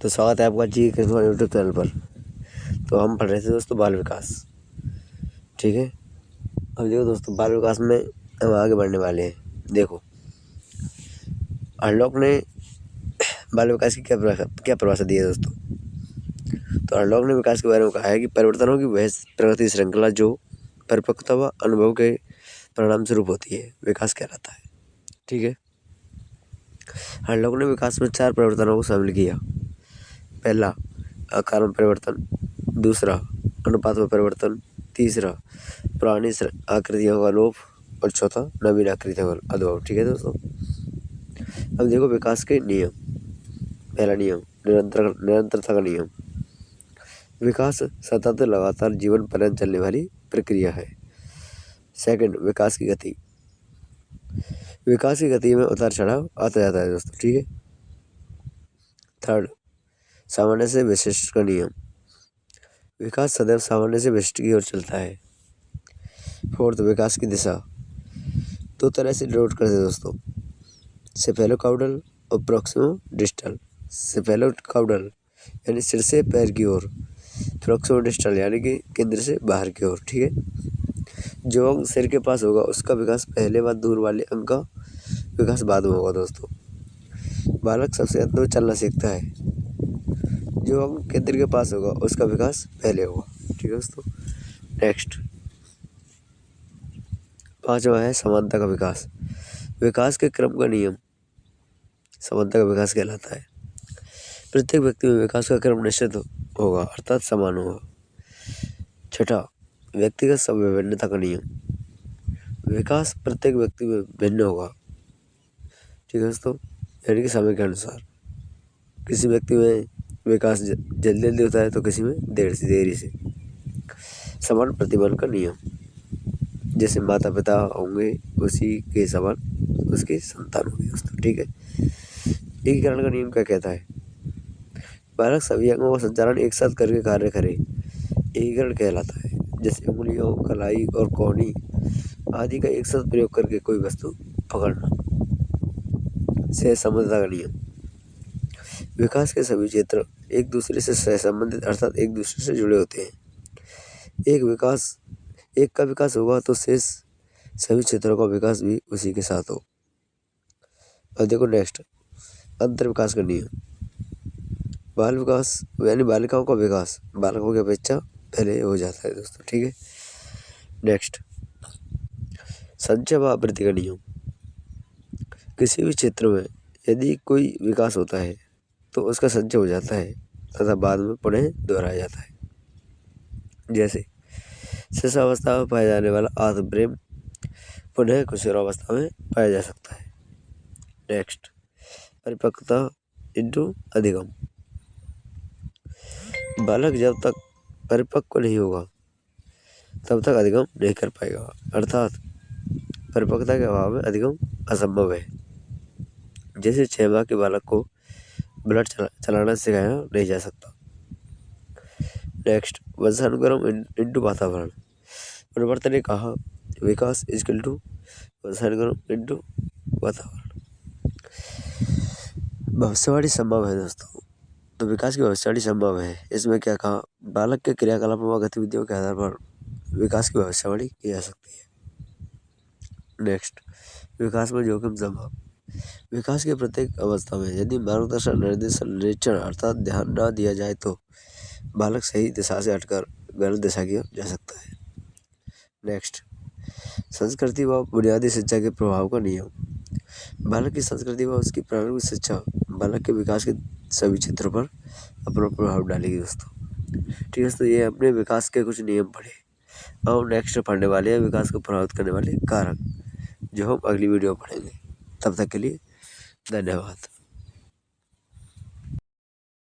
तो स्वागत है आपका जी कृष्णा यूट्यूब चैनल पर। तो हम पढ़ रहे थे दोस्तों बाल विकास। ठीक है, अब देखो दोस्तों, बाल विकास में हम आगे बढ़ने वाले हैं। देखो, अर्नोक ने बाल विकास की क्या परिभाषा दी है दोस्तों। तो अर्नोक ने विकास के बारे में कहा है कि परिवर्तनों की वह प्रगति श्रृंखला जो परिपक्वता व अनुभव के परिणाम स्वरूप होती है, विकास कहलाता है। ठीक है, अर्नोक ने विकास में 4 परिवर्तनों को शामिल किया। पहला, आकार में परिवर्तन। दूसरा, अनुपात में परिवर्तन। तीसरा, पुरानी आकृतियों का लोप। और चौथा, नवीन आकृतियों का उद्भव। ठीक है दोस्तों, अब देखो विकास के नियम। पहला नियम, निरंतरता का नियम। विकास सतत लगातार जीवन पर्यंत चलने वाली प्रक्रिया है। सेकंड, विकास की गति। विकास की गति में उतार चढ़ाव आता जाता है दोस्तों। ठीक है। थर्ड, सामान्य से विशिष्ट का नियम। विकास सदैव सामान्य से विशिष्ट की ओर चलता है। फोर्थ, विकास की दिशा। 2 तरह से डिनोट करते हैं दोस्तों, सेफेलोकाउडल और प्रोक्सिमो डिस्टल। सेफेलोकाउडल यानी सिर से पैर की ओर, प्रोक्सिमो डिस्टल यानी कि केंद्र से बाहर की ओर। ठीक है, जो अंग सिर के पास होगा उसका विकास पहले व दूर वाले अंग का विकास बाद में होगा दोस्तों। बालक सबसे अंत में चलना सीखता है, जो अंग केंद्र के पास होगा उसका विकास पहले होगा। ठीक है दोस्तों, नेक्स्ट 5वां है समानता का विकास। विकास के क्रम का नियम समानता का विकास कहलाता है। प्रत्येक व्यक्ति में विकास का क्रम निश्चित होगा, अर्थात समान होगा। छठा, व्यक्तिगत संविभिन्नता का नियम। विकास प्रत्येक व्यक्ति में भिन्न होगा। ठीक है दोस्तों, यानी कि समय के अनुसार किसी व्यक्ति में विकास जल्दी जल्दी होता है तो किसी में देरी से। समान प्रतिबल का नियम, जैसे माता पिता होंगे उसी के समान उसकी संतान होगी दोस्तों। ठीक है, एकीकरण का नियम क्या कहता है। बालक सभी अंगों का संचालन एक साथ करके कार्य करे, एकीकरण कहलाता है। जैसे उंगलियों, कलाई और कोहनी आदि का एक साथ प्रयोग करके कोई वस्तु पकड़ना। सहसंबंधता का नियम, विकास के सभी क्षेत्र एक दूसरे से सहसंबंधित अर्थात एक दूसरे से जुड़े होते हैं। एक का विकास होगा तो शेष सभी क्षेत्रों का विकास भी उसी के साथ हो। अब देखो नेक्स्ट, अंतर विकास का नियम। बाल विकास यानी बालिकाओं का विकास बालकों की अपेक्षा पहले हो जाता है दोस्तों। ठीक है, नेक्स्ट संचय व आवृत्ति का नियम। किसी भी क्षेत्र में यदि कोई विकास होता है तो उसका संचय हो जाता है तथा बाद में पुनः दोहराया जाता है। जैसे शिशुअवस्था में पाया जाने वाला आत्मप्रेम पुनः किशोरावस्था में पाया जा सकता है। नेक्स्ट, परिपक्वता इंटू अधिगम। बालक जब तक परिपक्व नहीं होगा तब तक अधिगम नहीं कर पाएगा, अर्थात परिपक्वता के अभाव में अधिगम असंभव है। जैसे 6 माह के बालक को ब्लड चलाना सिखाया नहीं जा सकता। नेक्स्ट, वंशानुक्रम इंटू वातावरण। परिवर्तन ने कहा विकास इक्वल टू वंशानुक्रम इंटू वातावरण। भविष्यवाणी संभव है दोस्तों, तो विकास की भविष्यवाणी संभव है। इसमें क्या कहा, बालक के क्रियाकलापों व गतिविधियों के आधार पर विकास की भविष्यवाणी की जा सकती है। नेक्स्ट, विकास में जोखिम संभव। विकास के प्रत्येक अवस्था में यदि मार्गदर्शन, निर्देशन, निरीक्षण अर्थात ध्यान न दिया जाए तो बालक सही दिशा से हटकर गलत दिशा की ओर जा सकता है। नेक्स्ट, संस्कृति व बुनियादी शिक्षा के प्रभाव का नियम। बालक की संस्कृति व उसकी प्रारंभिक शिक्षा बालक के विकास के सभी क्षेत्रों पर अपना प्रभाव डालेगी दोस्तों। ठीक है दोस्तों, ये अपने विकास के कुछ नियम पढ़े। अब नेक्स्ट पढ़ने वाले हैं विकास को प्रभावित करने वाले कारक, जो हम अगली वीडियो में पढ़ेंगे। तब तक के लिए धन्यवाद।